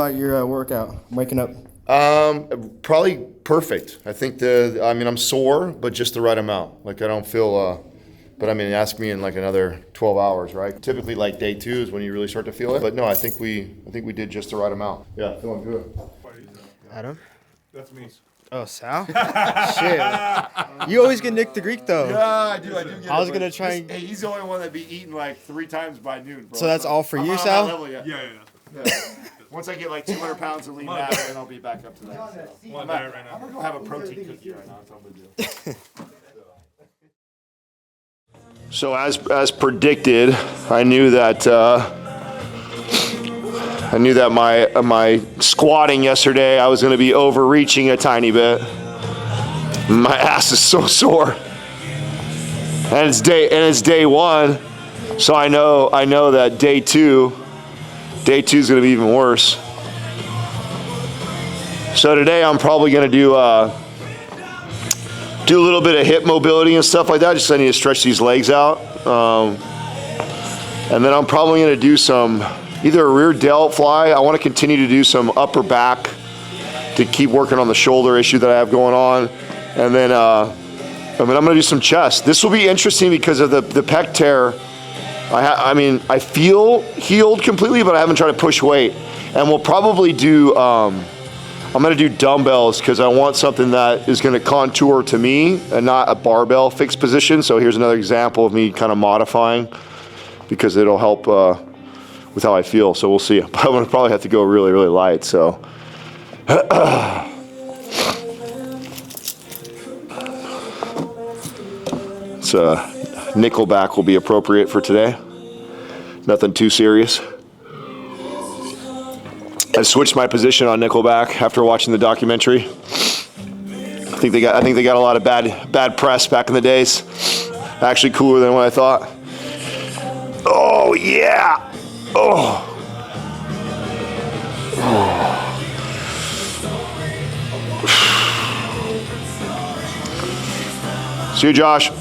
about your workout, waking up? Probably perfect. I think I'm sore, but just the right amount. Like I don't feel, but I mean, ask me in like another 12 hours, right? Typically like day 2 is when you really start to feel it. But no, I think we did just the right amount. Yeah, feeling good. Adam? That's me. Oh, Sal? Shit. You always get Nick the Greek, though. Yeah, I do get I was going to try and... Hey, he's the only one that be eating like 3 times by noon, bro. So that's all for you, I'm Sal? on that level, yeah. Once I get like 200 pounds of lean mass, then I'll be back up to that. So. I'm going to go have a protein cookie right now. That's all I'm going to do. So as predicted, I knew that my squatting yesterday, I was going to be overreaching a tiny bit. My ass is so sore, and it's day 1, so I know that day 2 is going to be even worse. So today I'm probably going to do a little bit of hip mobility and stuff like that. Just I need to stretch these legs out, and then I'm probably going to do some either a rear delt fly. I want to continue to do some upper back to keep working on the shoulder issue that I have going on. And then I'm going to do some chest. This will be interesting because of the pec tear. I feel healed completely, but I haven't tried to push weight. And we'll probably do, I'm going to do dumbbells because I want something that is going to contour to me and not a barbell fixed position. So here's another example of me kind of modifying because it'll help with how I feel, so we'll see. But I'm gonna probably have to go really, really light, so. It's Nickelback will be appropriate for today. Nothing too serious. I switched my position on Nickelback after watching the documentary. I think they got a lot of bad press back in the days. Actually cooler than what I thought. Oh yeah! Oh. See you, Josh.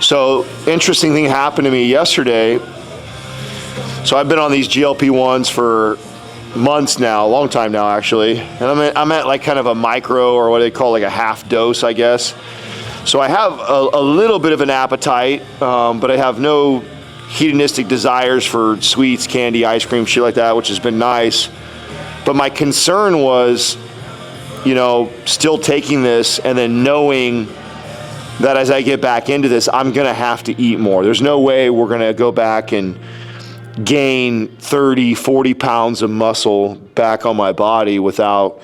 So, interesting thing happened to me yesterday. So I've been on these GLP-1s for months now, a long time now actually. And I'm at like kind of a micro, or what they call like a half dose, I guess. So I have a little bit of an appetite, but I have no hedonistic desires for sweets, candy, ice cream, shit like that, which has been nice. But my concern was, still taking this and then knowing that as I get back into this, I'm going to have to eat more. There's no way we're going to go back and gain 30, 40 pounds of muscle back on my body without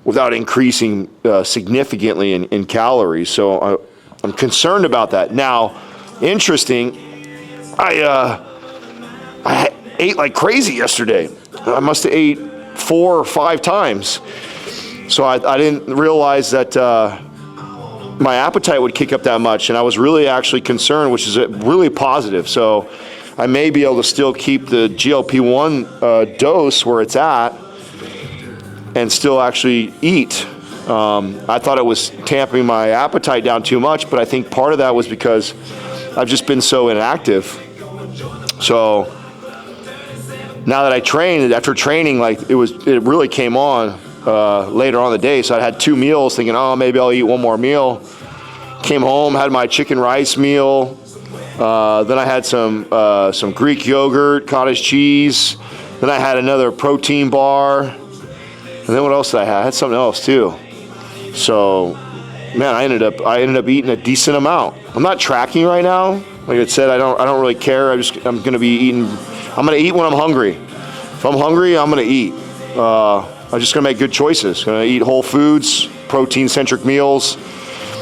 increasing significantly in calories. So I'm concerned about that. Now, interesting, I ate like crazy yesterday. I must have ate 4 or 5 times. So I didn't realize that my appetite would kick up that much. And I was really actually concerned, which is really positive. So I may be able to still keep the GLP-1 dose where it's at and still actually eat. I thought it was tamping my appetite down too much, but I think part of that was because I've just been so inactive. So now that I trained, after training, like it really came on later on in the day. So I had 2 meals thinking, oh, maybe I'll eat one more meal. Came home, had my chicken rice meal. Then I had some Greek yogurt, cottage cheese. Then I had another protein bar. And then what else did I have? I had something else too. So, man, I ended up eating a decent amount. I'm not tracking right now. Like I said, I don't really care. I'm gonna be eating. I'm gonna eat when I'm hungry. If I'm hungry, I'm gonna eat. I'm just gonna make good choices. Gonna eat whole foods, protein-centric meals.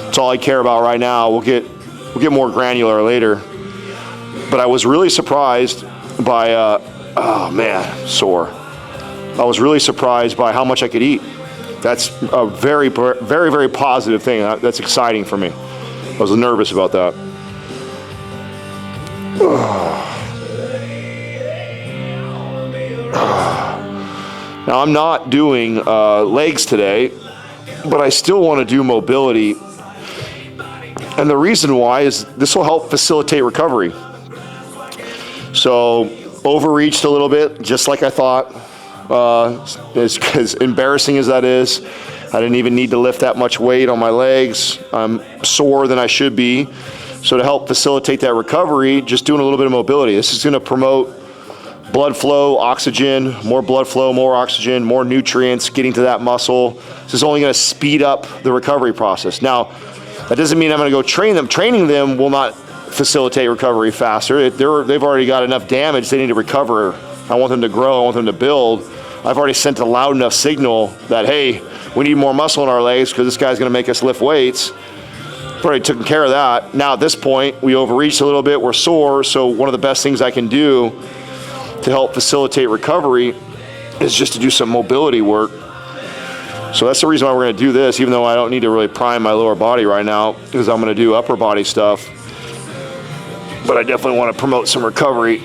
That's all I care about right now. We'll get more granular later. But I was really surprised by. Oh man, sore. I was really surprised by how much I could eat. That's a very, very, very positive thing. That's exciting for me. I was nervous about that. Now, I'm not doing legs today, but I still want to do mobility. And the reason why is this will help facilitate recovery. So overreached a little bit, just like I thought. As embarrassing as that is, I didn't even need to lift that much weight on my legs. I'm sore than I should be. So to help facilitate that recovery, just doing a little bit of mobility. This is going to promote blood flow, oxygen, more blood flow, more oxygen, more nutrients getting to that muscle. This is only going to speed up the recovery process. Now, that doesn't mean I'm going to go train them. Training them will not facilitate recovery faster. They've already got enough damage. They need to recover. I want them to grow. I want them to build. I've already sent a loud enough signal that, hey, we need more muscle in our legs because this guy's going to make us lift weights. I've already taken care of that. Now at this point, we overreached a little bit. We're sore. So one of the best things I can do to help facilitate recovery is just to do some mobility work. So that's the reason why we're going to do this, even though I don't need to really prime my lower body right now, because I'm going to do upper body stuff. But I definitely want to promote some recovery.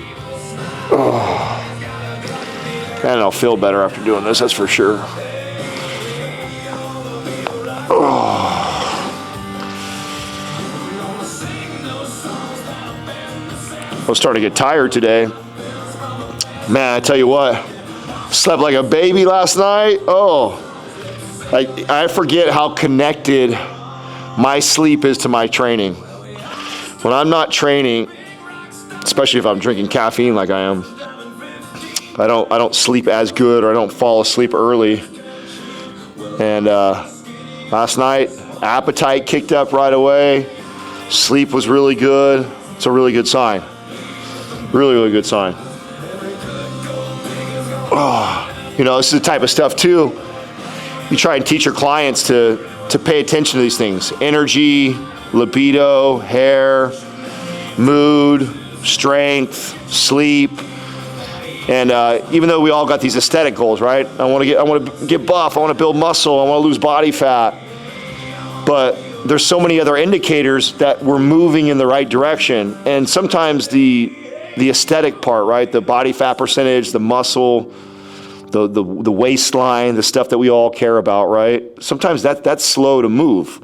Oh. And I'll feel better after doing this, that's for sure. Oh. I was starting to get tired today. Man, I tell you what, slept like a baby last night. Oh, I forget how connected my sleep is to my training. When I'm not training, especially if I'm drinking caffeine like I am, I don't sleep as good, or I don't fall asleep early. And last night, appetite kicked up right away. Sleep was really good. It's a really good sign. Really, really good sign. Oh, you know, this is the type of stuff too. You try and teach your clients to pay attention to these things: energy, libido, hair, mood, strength, sleep. And even though we all got these aesthetic goals, right? I want to get buff. I want to build muscle. I want to lose body fat. But there's so many other indicators that we're moving in the right direction. And sometimes the aesthetic part, right? The body fat percentage, the muscle, the waistline, the stuff that we all care about, right? Sometimes that's slow to move.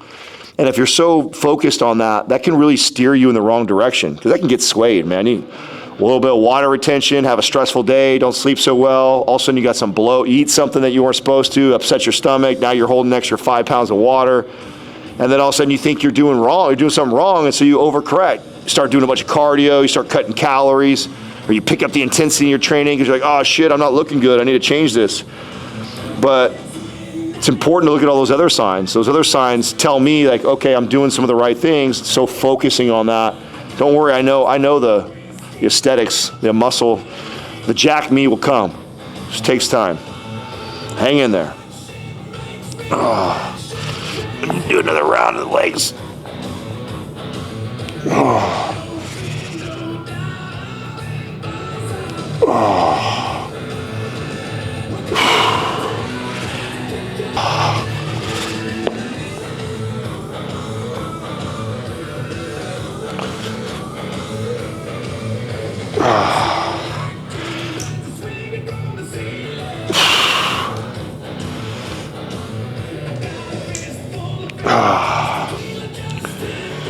And if you're so focused on that, that can really steer you in the wrong direction, because that can get swayed, man. You a little bit of water retention, have a stressful day, don't sleep so well. All of a sudden you got some bloat, you eat something that you weren't supposed to, upset your stomach, now you're holding an extra 5 pounds of water. And then all of a sudden you think you're doing something wrong, and so you overcorrect. You start doing a bunch of cardio, you start cutting calories, or you pick up the intensity in your training because you're like, oh shit, I'm not looking good, I need to change this. But it's important to look at all those other signs. Those other signs tell me, like, okay, I'm doing some of the right things, so focusing on that. Don't worry, I know the aesthetics, the muscle, the jack me will come. It just takes time. Hang in there. Oh. Do another round of the legs. Oh. Oh.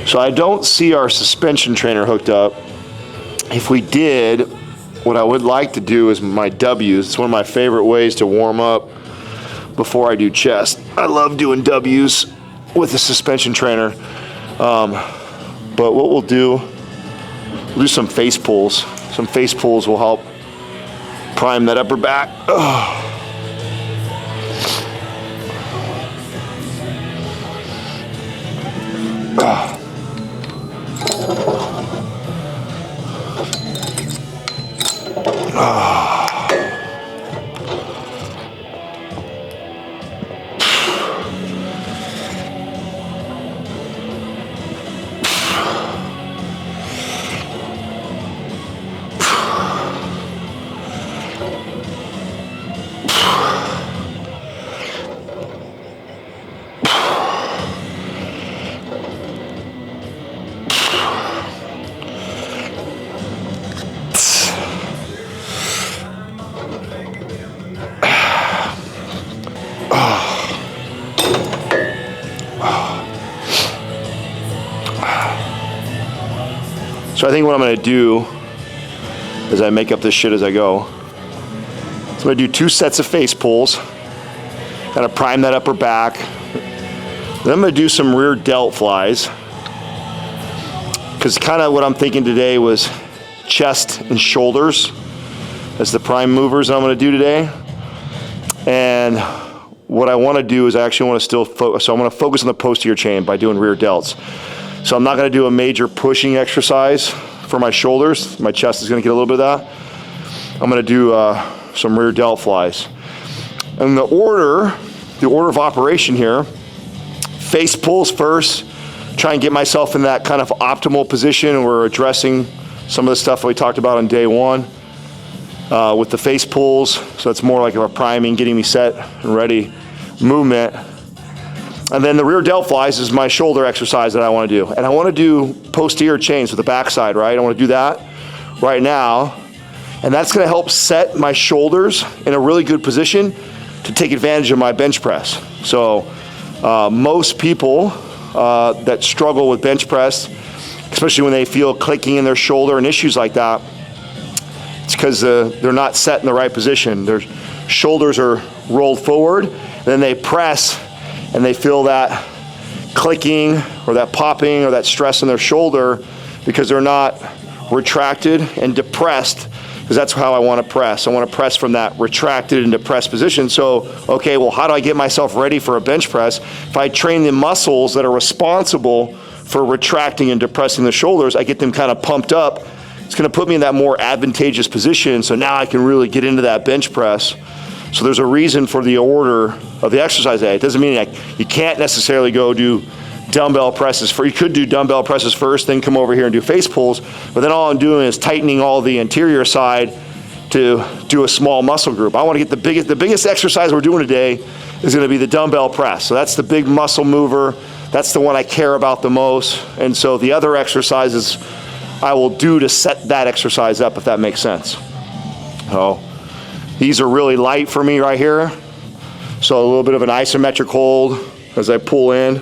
So I don't see our suspension trainer hooked up. If we did, what I would like to do is my W's. It's one of my favorite ways to warm up before I do chest. I love doing W's with the suspension trainer. But what we'll do some face pulls. Some face pulls will help prime that upper back. Oh. So I think what I'm going to do as I make up this shit as I go. So I'm gonna do 2 sets of face pulls. Kind of prime that upper back. Then I'm gonna do some rear delt flies. Because kind of what I'm thinking today was chest and shoulders as the prime movers that I'm gonna do today. And what I wanna do is I actually wanna still focus, so I'm gonna focus on the posterior chain by doing rear delts. So I'm not gonna do a major pushing exercise for my shoulders. My chest is gonna get a little bit of that. I'm gonna do some rear delt flies. And the order of operation here, face pulls first, try and get myself in that kind of optimal position. We're addressing some of the stuff we talked about on day 1 with the face pulls. So it's more like a priming, getting me set and ready movement. And then the rear delt flies is my shoulder exercise that I want to do. And I want to do posterior chains with the backside, right? I want to do that right now. And that's going to help set my shoulders in a really good position to take advantage of my bench press. So most people that struggle with bench press, especially when they feel clicking in their shoulder and issues like that, it's because they're not set in the right position. Their shoulders are rolled forward, then they press and they feel that clicking or that popping or that stress in their shoulder because they're not retracted and depressed, because that's how I want to press. I want to press from that retracted and depressed position. So, okay, well, how do I get myself ready for a bench press? If I train the muscles that are responsible for retracting and depressing the shoulders, I get them kind of pumped up. It's going to put me in that more advantageous position, so now I can really get into that bench press. So there's a reason for the order of the exercise day. It doesn't mean you can't necessarily go do dumbbell presses. You could do dumbbell presses first, then come over here and do face pulls, but then all I'm doing is tightening all the anterior side to do a small muscle group. I want to get the biggest exercise we're doing today is going to be the dumbbell press. So that's the big muscle mover. That's the one I care about the most. And so the other exercises I will do to set that exercise up, if that makes sense. So these are really light for me right here. So a little bit of an isometric hold as I pull in.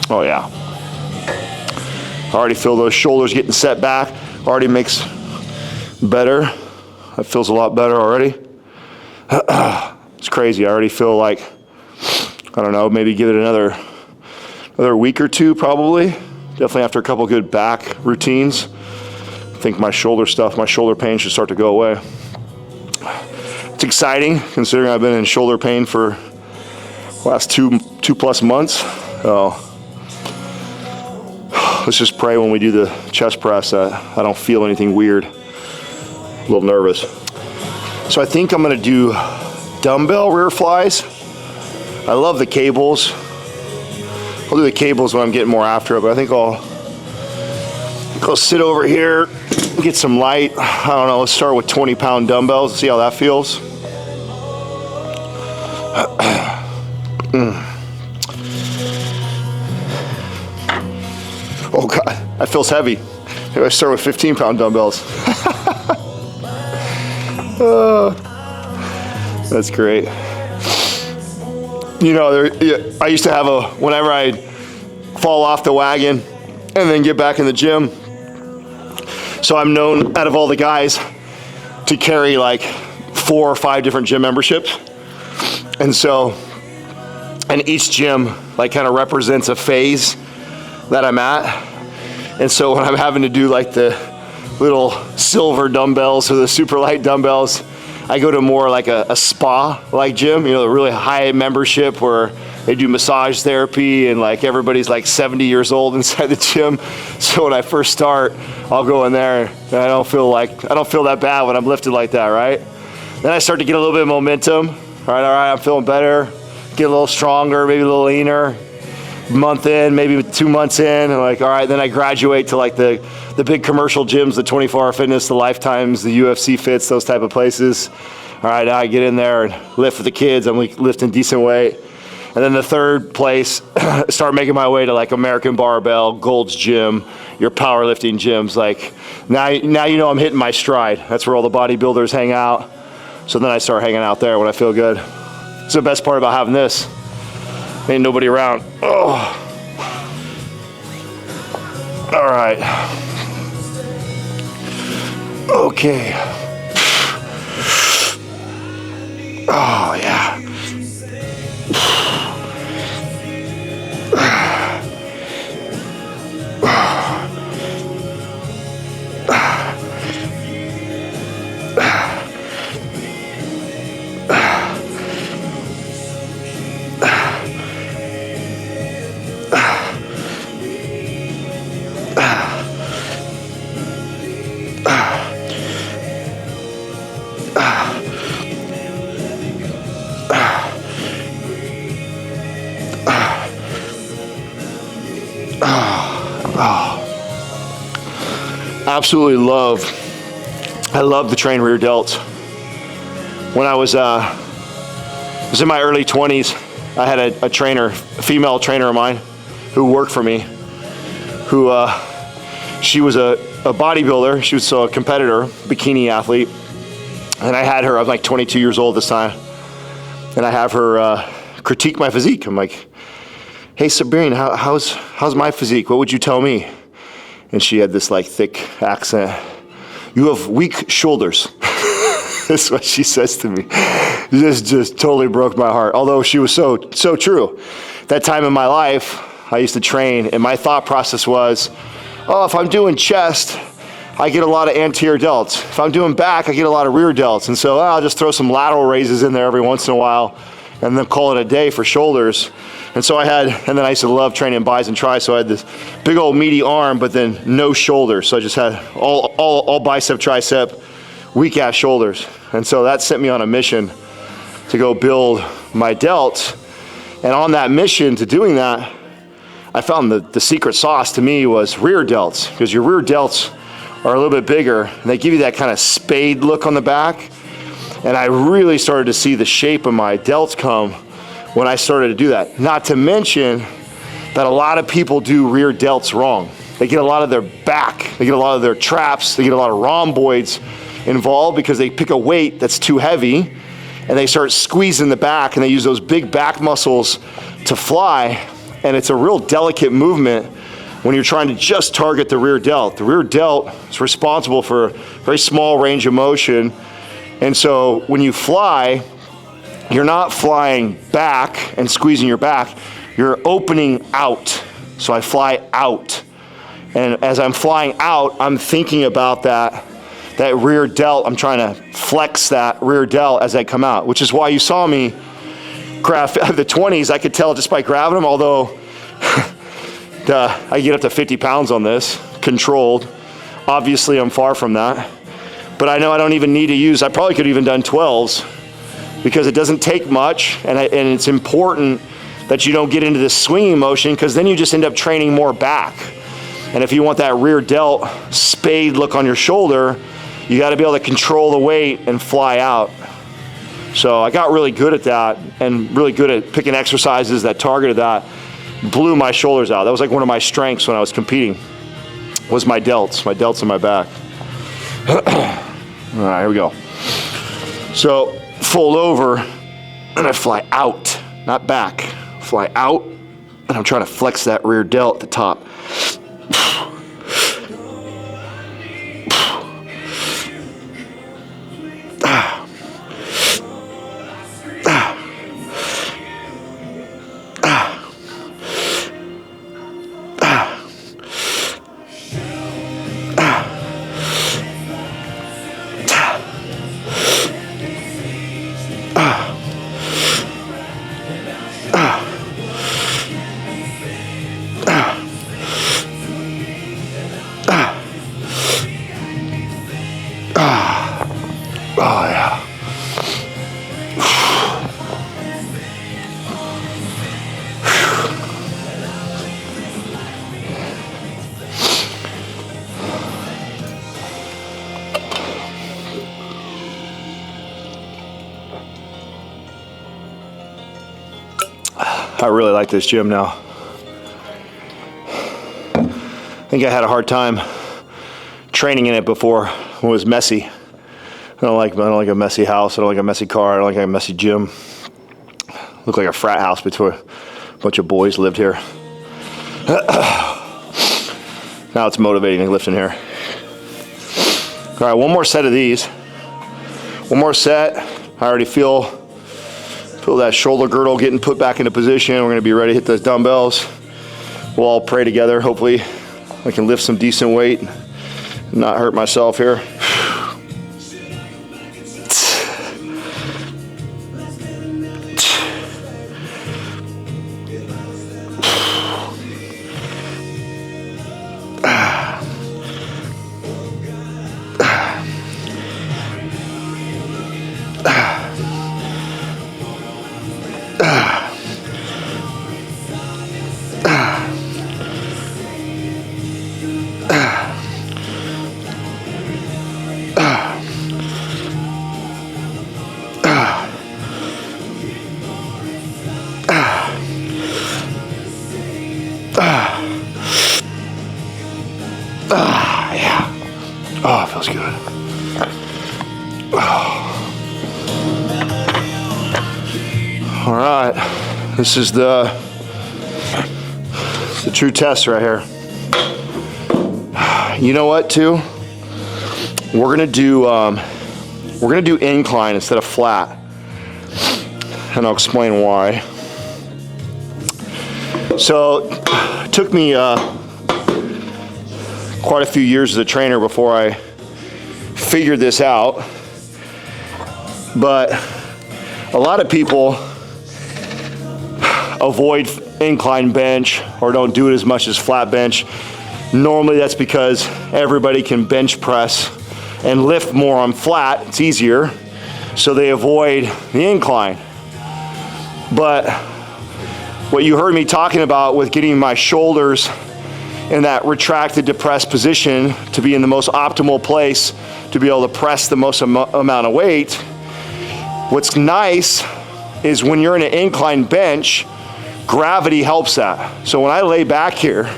Oh yeah. I already feel those shoulders getting set back. Already makes better. That feels a lot better already. It's crazy. I already feel like, I don't know, maybe give it another week or two probably. Definitely after a couple good back routines. I think my shoulder pain should start to go away. It's exciting considering I've been in shoulder pain for the last two plus months. So let's just pray when we do the chest press that I don't feel anything weird. A little nervous. So I think I'm gonna do dumbbell rear flies. I love the cables. I'll do the cables when I'm getting more after it, but I think I'll sit over here, get some light. I don't know, let's start with 20-pound dumbbells, see how that feels. Oh God, that feels heavy. Maybe I start with 15-pound dumbbells. That's great. You know, I used to have whenever I'd fall off the wagon and then get back in the gym. So I'm known out of all the guys to carry like 4 or 5 different gym memberships. And each gym like kind of represents a phase that I'm at. And so when I'm having to do like the little silver dumbbells or the super light dumbbells, I go to more like a spa-like gym, you know, a really high membership where they do massage therapy and like everybody's like 70 years old inside the gym. So when I first start, I'll go in there and I don't feel that bad when I'm lifted like that, right? Then I start to get a little bit of momentum. All right, I'm feeling better. Get a little stronger, maybe a little leaner. Month in, maybe 2 months in, and like, all right, then I graduate to like the big commercial gyms, the 24-hour fitness, the Lifetimes, the UFC fits, those type of places. All right, now I get in there and lift for the kids. I'm like lifting decent weight. And then the third place, start making my way to like American Barbell, Gold's Gym, your powerlifting gyms. Like now you know I'm hitting my stride. That's where all the bodybuilders hang out. So then I start hanging out there when I feel good. It's the best part about having this. Ain't nobody around. Oh. All right. Okay. Oh, yeah. Absolutely I love the train rear delt. When I was in my early 20s, I had a trainer, a female trainer of mine who worked for me, who she was a bodybuilder. She was a competitor, bikini athlete. And I had her, I was like 22 years old this time. And I have her critique my physique. I'm like, hey, Sabrine, how's my physique? What would you tell me? And she had this like thick accent. You have weak shoulders. That's what she says to me. This just totally broke my heart. Although she was so true. That time in my life, I used to train, and my thought process was, oh, if I'm doing chest, I get a lot of anterior delts. If I'm doing back, I get a lot of rear delts. And so I'll just throw some lateral raises in there every once in a while and then call it a day for shoulders. And so and then I used to love training bis and tris, so I had this big old meaty arm, but then no shoulders. So I just had all bicep, tricep, weak ass shoulders. And so that sent me on a mission to go build my delt. And on that mission to doing that, I found the secret sauce to me was rear delts, because your rear delts are a little bit bigger and they give you that kind of spade look on the back. And I really started to see the shape of my delts come when I started to do that. Not to mention that a lot of people do rear delts wrong. They get a lot of their back, they get a lot of their traps, they get a lot of rhomboids involved because they pick a weight that's too heavy and they start squeezing the back and they use those big back muscles to fly. And it's a real delicate movement when you're trying to just target the rear delt. The rear delt is responsible for a very small range of motion. And so when you fly, you're not flying back and squeezing your back, you're opening out. So I fly out. And as I'm flying out, I'm thinking about that rear delt. I'm trying to flex that rear delt as I come out, which is why you saw me grab the 20s. I could tell just by grabbing them, although I get up to 50 pounds on this, controlled. Obviously, I'm far from that. But I know I don't even need to use, I probably could have even done 12s because it doesn't take much, and it's important that you don't get into this swinging motion because then you just end up training more back. And if you want that rear delt spade look on your shoulder, you got to be able to control the weight and fly out. So I got really good at that and really good at picking exercises that targeted that. Blew my shoulders out. That was like one of my strengths when I was competing, was my delts in my back. All right, here we go. So fold over and I fly out, not back. Fly out and I'm trying to flex that rear delt at the top. Oh, yeah. I really like this gym now. I think I had a hard time training in it before when it was messy. I don't like a messy house. I don't like a messy car. I don't like a messy gym. Looked like a frat house between a bunch of boys lived here. Now it's motivating to lift in here. All right, one more set of these. One more set. I already feel that shoulder girdle getting put back into position. We're gonna be ready to hit those dumbbells. We'll all pray together. Hopefully I can lift some decent weight and not hurt myself here. Yeah. Oh, it feels good. Oh. All right, this is the true test right here. You know what, too? We're gonna do incline instead of flat, and I'll explain why. So, it took me quite a few years as a trainer before I figured this out, but a lot of people avoid incline bench or don't do it as much as flat bench. Normally that's because everybody can bench press and lift more on flat, it's easier, so they avoid the incline. But what you heard me talking about with getting my shoulders in that retracted, depressed position to be in the most optimal place to be able to press the most amount of weight, what's nice is when you're in an incline bench, gravity helps that. So when I lay back here,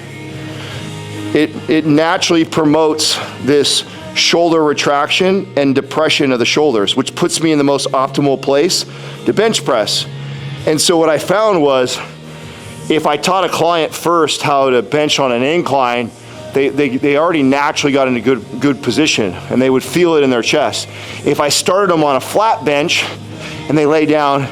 it naturally promotes this shoulder retraction and depression of the shoulders, which puts me in the most optimal place to bench press. And so what I found was, if I taught a client first how to bench on an incline, they already naturally got into good position and they would feel it in their chest. If I started them on a flat bench and they lay down,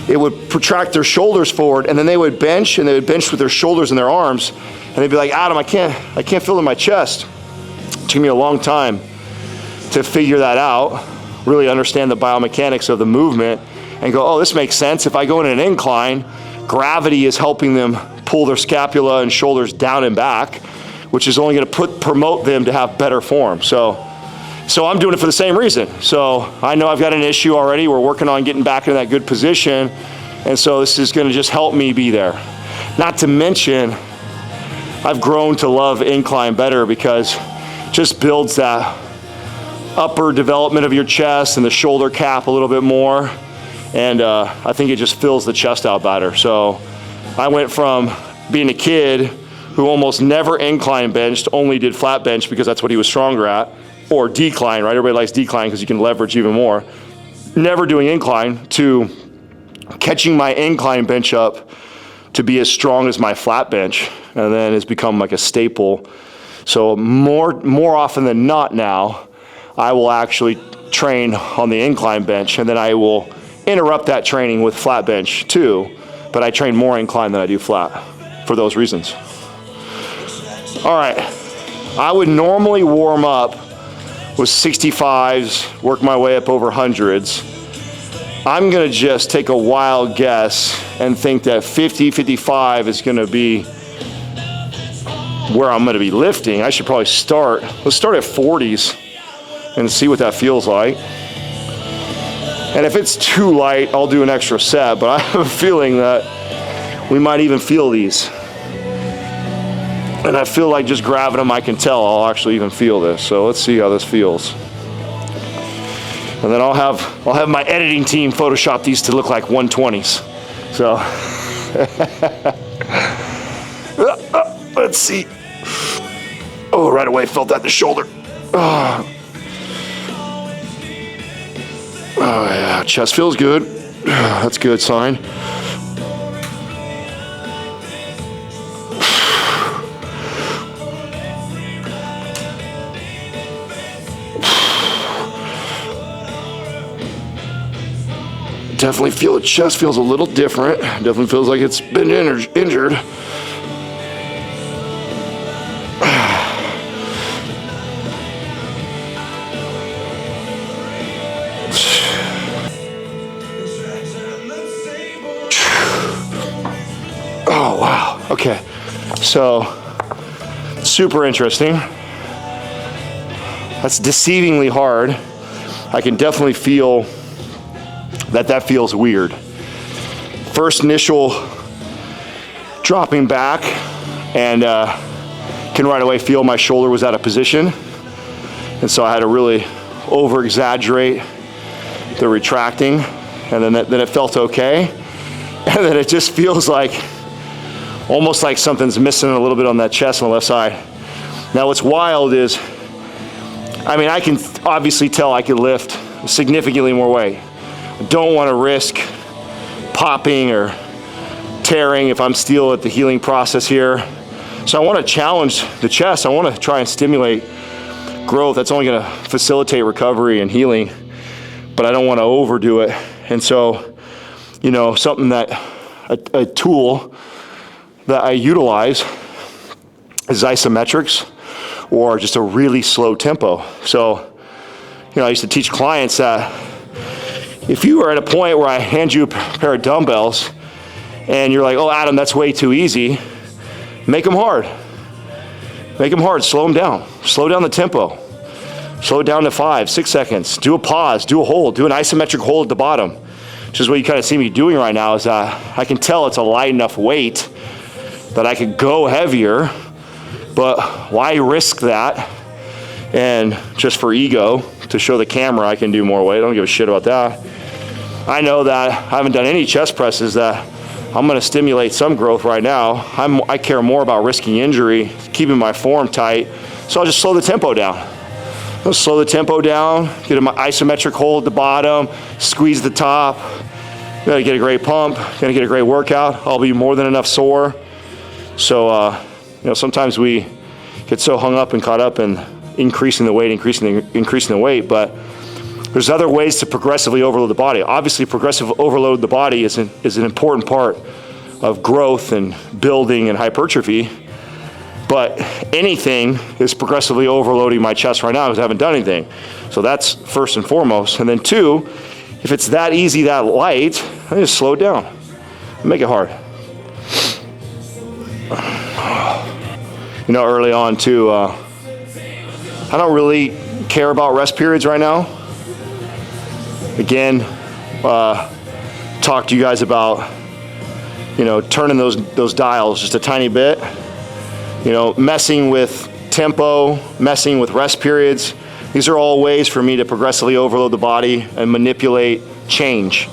it would protract their shoulders forward, and then they would bench, and they would bench with their shoulders and their arms, and they'd be like, Adam, I can't feel it in my chest. It took me a long time to figure that out, really understand the biomechanics of the movement, and go, oh, this makes sense. If I go in an incline, gravity is helping them pull their scapula and shoulders down and back, which is only going to promote them to have better form. So I'm doing it for the same reason. So I know I've got an issue already. We're working on getting back in that good position. And so this is going to just help me be there. Not to mention, I've grown to love incline better because it just builds that upper development of your chest and the shoulder cap a little bit more. And I think it just fills the chest out better. So I went from being a kid who almost never incline benched, only did flat bench because that's what he was stronger at, or decline, right? Everybody likes decline because you can leverage even more. Never doing incline, to catching my incline bench up to be as strong as my flat bench, and then it's become like a staple. So more often than not now, I will actually train on the incline bench, and then I will interrupt that training with flat bench too, but I train more incline than I do flat for those reasons. All right, I would normally warm up with 65s, work my way up over hundreds. I'm gonna just take a wild guess and think that 50, 55 is gonna be where I'm gonna be lifting. I should probably let's start at 40s and see what that feels like. And if it's too light, I'll do an extra set, but I have a feeling that we might even feel these. And I feel like just grabbing them, I can tell I'll actually even feel this. So let's see how this feels. And then I'll have my editing team Photoshop these to look like 120s. So let's see. Oh, right away felt that in the shoulder. Oh yeah, chest feels good. That's a good sign. Definitely feel the chest feels a little different. Definitely feels like it's been injured. Oh, wow. Okay. So, super interesting. That's deceivingly hard. I can definitely feel that feels weird. First initial dropping back, and can right away feel my shoulder was out of position. And so I had to really over exaggerate the retracting, and then it felt okay. And then it just feels like, almost like something's missing a little bit on that chest on the left side. Now what's wild is, I mean, I can obviously tell I can lift significantly more weight. Don't want to risk popping or tearing if I'm still at the healing process here. So I want to challenge the chest. I want to try and stimulate growth. That's only going to facilitate recovery and healing, but I don't want to overdo it. And so, you know, something that, a tool that I utilize is Isometrics, or just a really slow tempo. So, you know, I used to teach clients that if you are at a point where I hand you a pair of dumbbells and you're like, oh, Adam, that's way too easy, make them hard. Make them hard, slow them down. Slow down the tempo. Slow it down to 5, 6 seconds. Do a pause, do a hold, do an isometric hold at the bottom. Which is what you kind of see me doing right now, is I can tell it's a light enough weight that I could go heavier, but why risk that? And just for ego, to show the camera I can do more weight, I don't give a shit about that. I know that I haven't done any chest presses that I'm gonna stimulate some growth right now. I care more about risking injury, keeping my form tight, so I'll just slow the tempo down. I'll slow the tempo down, get an isometric hold at the bottom, squeeze the top. Gonna get a great pump, gonna get a great workout. I'll be more than enough sore. So, you know, sometimes we get so hung up and caught up in increasing the weight, but there's other ways to progressively overload the body. Obviously, progressive overload the body is an important part of growth and building and hypertrophy, but anything is progressively overloading my chest right now because I haven't done anything. So that's first and foremost. And then two, if it's that easy, that light, I just slow it down, make it hard. You know, early on too, I don't really care about rest periods right now. Again, talk to you guys about, you know, turning those dials just a tiny bit, you know, messing with tempo, messing with rest periods. These are all ways for me to progressively overload the body and manipulate change,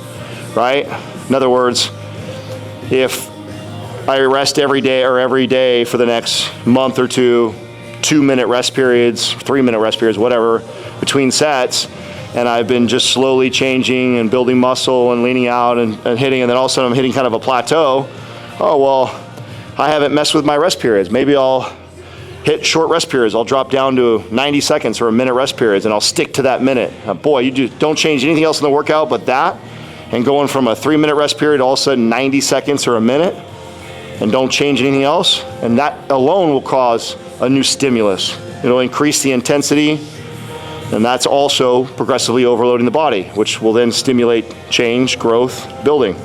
right? In other words, if I rest every day for the next month or two, 2-minute rest periods, 3-minute rest periods, whatever, between sets, and I've been just slowly changing and building muscle and leaning out and hitting, and then all of a sudden I'm hitting kind of a plateau. Oh, well, I haven't messed with my rest periods. Maybe I'll hit short rest periods. I'll drop down to 90 seconds or a minute rest periods, and I'll stick to that minute. Boy, you don't change anything else in the workout but that, and going from a 3-minute rest period all of a sudden 90 seconds or a minute, and don't change anything else, and that alone will cause a new stimulus. It'll increase the intensity, and that's also progressively overloading the body, which will then stimulate change, growth, building.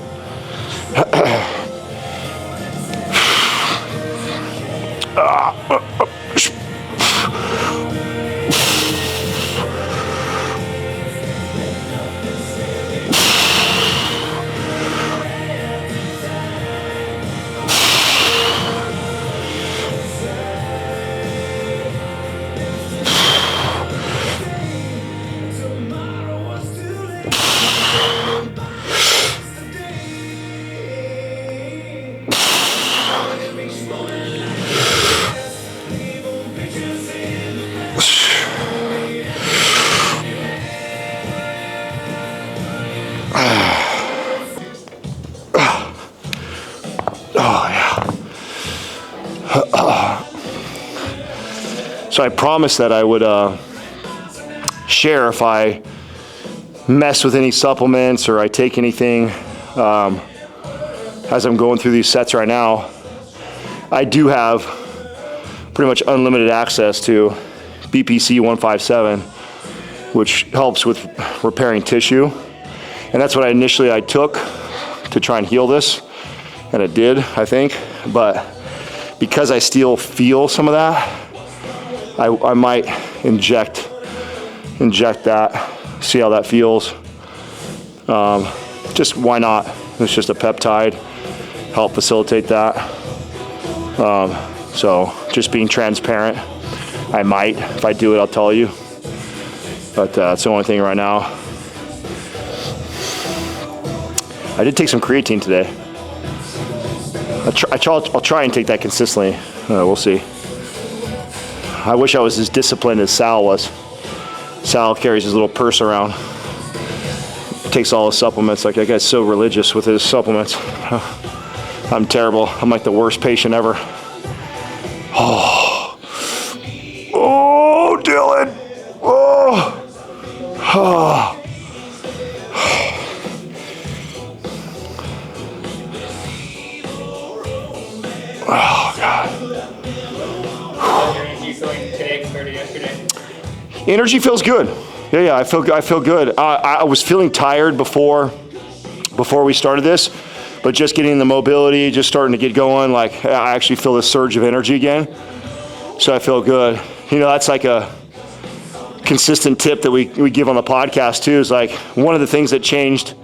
So I promised that I would share if I mess with any supplements or I take anything as I'm going through these sets right now. I do have pretty much unlimited access to BPC 157, which helps with repairing tissue. And that's what I took to try and heal this. And it did, I think. But because I still feel some of that, I might inject that, see how that feels. Just why not? It's just a peptide, help facilitate that. So just being transparent, I might. If I do it, I'll tell you. But that's the only thing right now. I did take some creatine today. I'll try and take that consistently. We'll see. I wish I was as disciplined as Sal was. Sal carries his little purse around. Takes all his supplements. Like, that guy's so religious with his supplements. I'm terrible. I'm like the worst patient ever. Oh, Dylan. Oh. Oh, God. How's your energy feeling today compared to yesterday? Energy feels good. Yeah, I feel good. I was feeling tired before we started this, but just getting the mobility, just starting to get going, like I actually feel this surge of energy again. So I feel good. You know, that's like a consistent tip that we give on the podcast too, is like one of the things that changed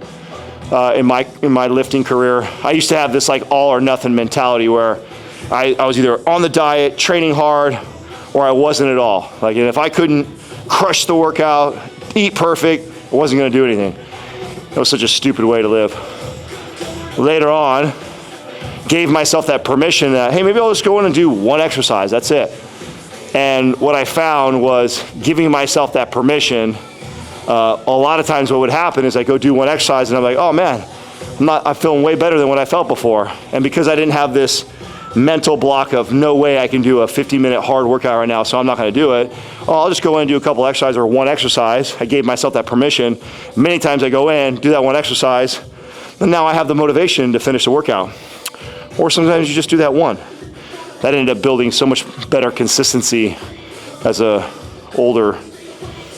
in my lifting career. I used to have this like all or nothing mentality where I was either on the diet, training hard, or I wasn't at all. Like, and if I couldn't crush the workout, eat perfect, I wasn't gonna do anything. That was such a stupid way to live. Later on, gave myself that permission that, hey, maybe I'll just go in and do one exercise, that's it. And what I found was giving myself that permission, a lot of times what would happen is I go do one exercise and I'm like, oh man, I'm feeling way better than what I felt before. And because I didn't have this mental block of no way I can do a 50-minute hard workout right now, so I'm not gonna do it. Oh, I'll just go in and do a couple exercises or one exercise. I gave myself that permission. Many times I go in, do that one exercise, and now I have the motivation to finish the workout. Or sometimes you just do that one. That ended up building so much better consistency as a older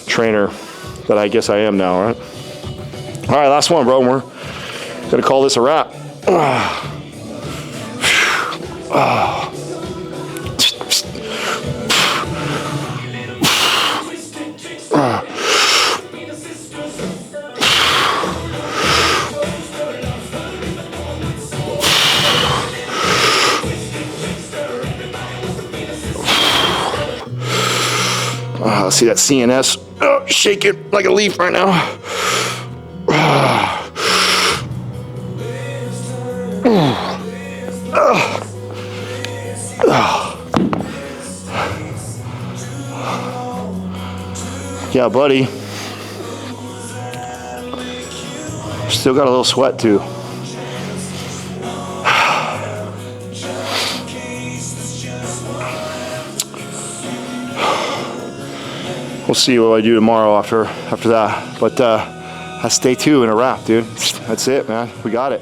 trainer that I guess I am now, right? All right, last one, bro. We're gonna call this a wrap. Let's see that CNS. Oh, shake it like a leaf right now. Yeah, buddy. Still got a little sweat too. We'll see what I do tomorrow after that. But that's day 2 in a wrap, dude. That's it, man. We got it.